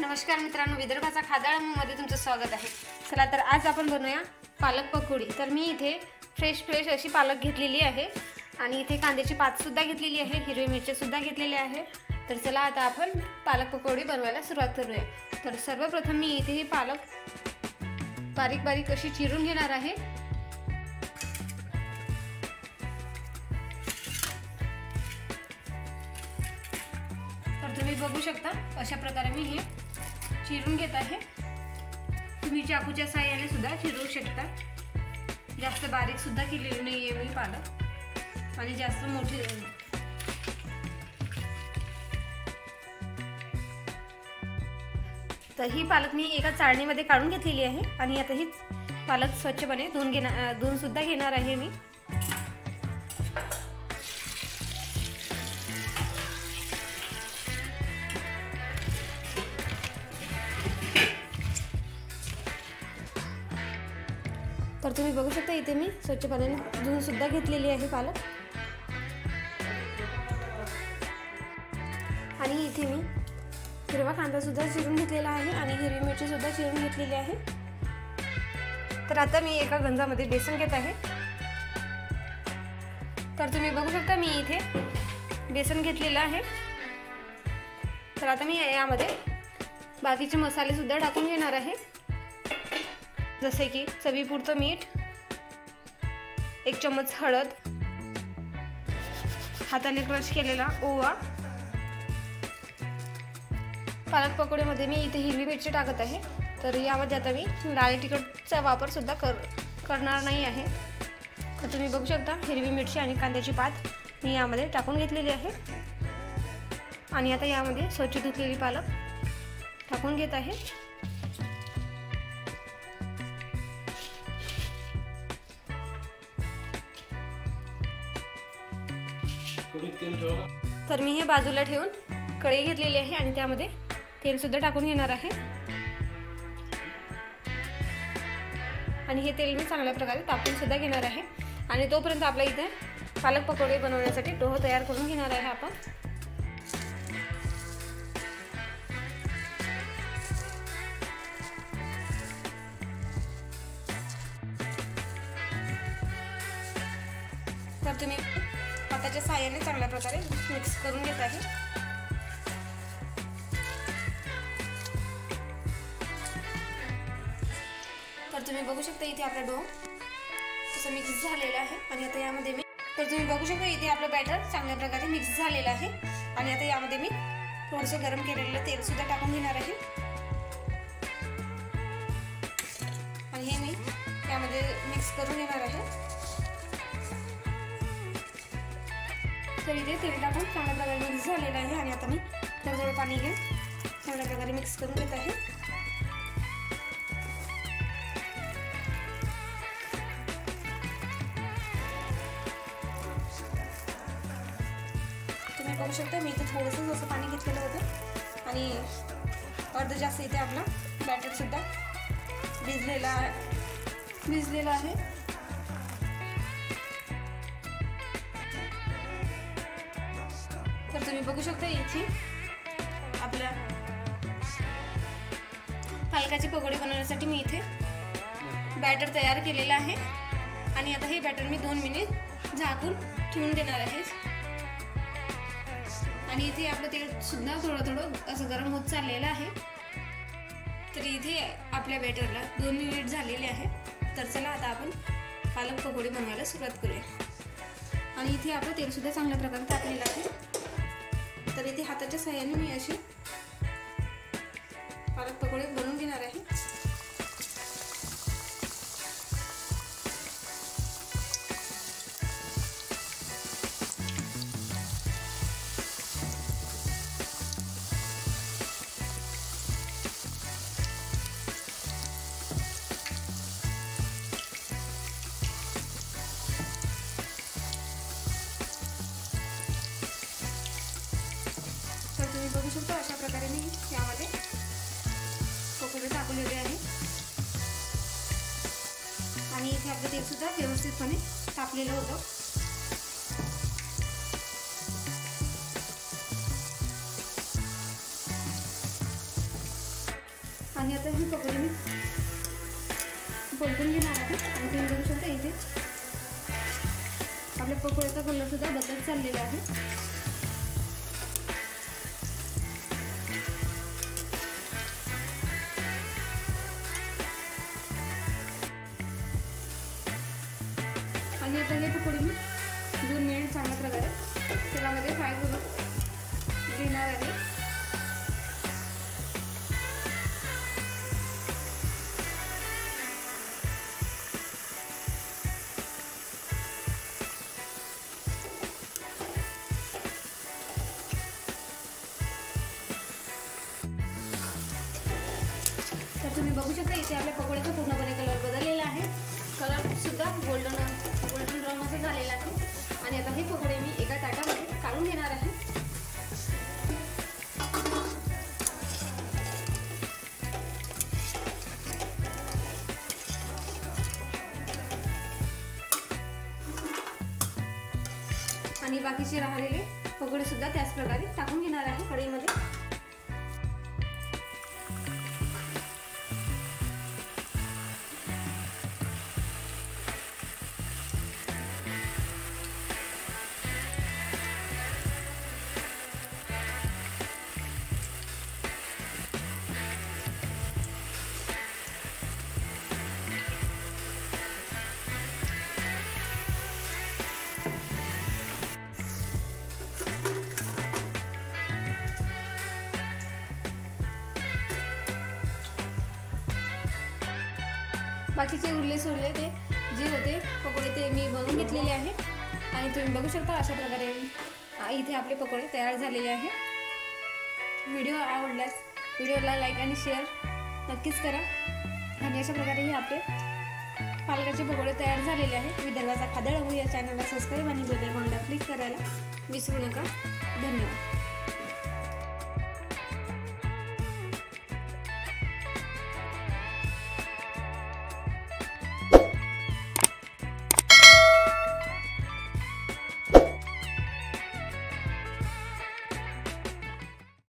नमस्कार मित्रांनो, विदर्भाचा खादाळमध्ये तुमचं स्वागत आहे। चला तर आज आपण बनवूया पालक पकोडी। तर मी इथे फ्रेश अशी पालक घेतलेली आहे आणि इथे कांद्याची पात सुद्धा घेतलेली आहे, हिरवी मिरची सुद्धा घेतलेली आहे। तर चला आता आपण पालक पकोडी बनवायला सुरुवात करूया। तर सर्वप्रथम मी इथे ही पालक बारीक अशी चिरून घेणार आहे। तर तुम्ही बघू शकता अशा प्रकारे मी हे चिरून घेत आहे। तुम्ही चाकूच्या साहाय्याने सुद्धा चिरू शकता। जास्त बारीक सुद्धा केलेली नाहीये मी पालक आणि जास्त मोठी नाही। तर ही पालक मी एका चाळणीमध्ये काढून घेतलेली आहे आणि आता ही पालक स्वच्छपणे धुवून सुद्धा घेणार आहे मी। तर तुम्ही बघू शकता इथे मी स्वच्छ पाण्याने धुवून सुद्धा घेतलेली आहे पालक आणि इथे मी हिरवा कांदा सुद्धा चिरून घेतलेला आहे आणि हिरवी मिरची सुद्धा चिरून घेतलेली आहे। तर आता मी एका गंजामध्ये बेसन घेत आहे। तर तुम्ही बघू शकता मी इथे बेसन घेतलेलं आहे। तर आता मी यामध्ये बाकीचे मसाले सुद्धा टाकून घेणार आहे, जसे की चवीपुरतं मीठ, 1 चम्मच हळद, हाताने क्रश केलेला ओवा। पालक पकोडीमध्ये मी इथे हिरवी मिरची टाकत आहे। तर यामध्ये आता मी लाल तिखटचा वापर सुद्धा करणार नाही आहे। तर तुम्ही बघू शकता हिरवी मिरची आणि कांद्याची पात मी यामध्ये टाकून घेतलेली आहे आणि आता यामध्ये स्वच्छ धुतलेली पालक टाकून घेत आहे। तर मी हे बाजूला ठेवून कढई घेतलेली आहे आणि त्यामध्ये तेल सुद्धा टाकून घेणार आहे आणि हे तेल मी चांगल्या प्रकारे तापवून सुद्धा घेणार आहे आणि तोपर्यंत आपल्या इथे पालक पकोडे बनवण्यासाठी डोह तयार करून घेणार आहे आपण। तर तुम्ही हाताच्या साहाय्याने चांगल्या प्रकारे मिक्स करून घेत आहे। तर तुम्ही बघू शकता इथे आपला डो तसं मिक्स झालेला आहे आणि आता यामध्ये मी तुम्ही बघू शकता इथे आपलं बॅटर चांगल्या प्रकारे मिक्स झालेलं आहे आणि आता यामध्ये मी थोडंसं गरम केलेलं तेल सुद्धा टाकून घेणार आहे आणि हे मी यामध्ये मिक्स करून घेणार आहे। तर इथे तेल टाकून चांगल्या प्रकारे मिक्स झालेलं आहे आणि आता मी थोडं पाणी घेऊन चांगल्या प्रकारे मिक्स करून घेत आहे। तुम्ही बघू शकता मी इथे थोडंसं असं पाणी घेतलेलं होतं आणि अर्ध जास्त इथे आपला बॅटर सुद्धा भिजलेला आहे। तर तुम्ही बघू शकता इथे आपल्या पालकाची पकोडी बनवण्यासाठी मी इथे बॅटर तयार केलेलं आहे आणि आता हे बॅटर मी 2 मिनिट झाकून ठेवून देणार आहे आणि इथे आपलं तेल सुद्धा थोडं असं गरम होत चाललेलं आहे। तर इथे आपल्या बॅटरला 2 मिनिट झालेले आहे। तर चला आता आपण पालक पकोडी बनवायला सुरुवात करूया आणि इथे आपलं तेल सुद्धा चांगल्या प्रकारे तापलेलं आहे। तर इथे हाताच्या साहाय्याने मी अशी पालक पकोडी बनवून घेणार आहे। तुम्ही बघू शकता अशा प्रकारे मी यामध्ये पकोडे टाकलेले आहे आणि इथे आपलं तेल सुद्धा व्यवस्थितपणे तापलेलं होतं। आणि आता ही पकोडी मी पलटून घेणार आहे आणि तुम्ही बघू शकता इथे आपल्या पकोड्याचा कलर सुद्धा बदलत चाललेला आहे. आणि आता हे पकोडी मी 2 मिनिट चांगल्या प्रकारे तेलामध्ये फ्राय करून घेणार आहे. तर तुम्ही बघू शकता इथे आपल्या पकोड्याचा पूर्णपणे कलर बदललेला आहे. कलर सुद्धा गोल्डन ब्राऊन असं झालेला आहे. आणि आता हे पकोडे मी एका ताटामध्ये काढून घेणार आहे. आणि बाकीचे राहिलेले पकोडे सुद्धा त्याच प्रकारे टाकून घेणार आहे कढईमध्ये. बाकीचे उरले सोडले ते जे होते पकोडे ते मी बनवून घेतलेले आहे. आणि तुम्ही बघू शकता अशा प्रकारे इथे आपले पकोडे तयार झालेले आहे. व्हिडिओ आवडल्यास व्हिडिओला लाईक आणि शेअर नक्कीच करा. आणि अशा प्रकारे हे आपले पालकाचे पकोडे तयार झालेले आहेत. विदर्भाचा खाद्य रघु या चॅनलला सबस्क्राईब आणि बेल आयकॉनला क्लिक करायला विसरू नका. धन्यवाद.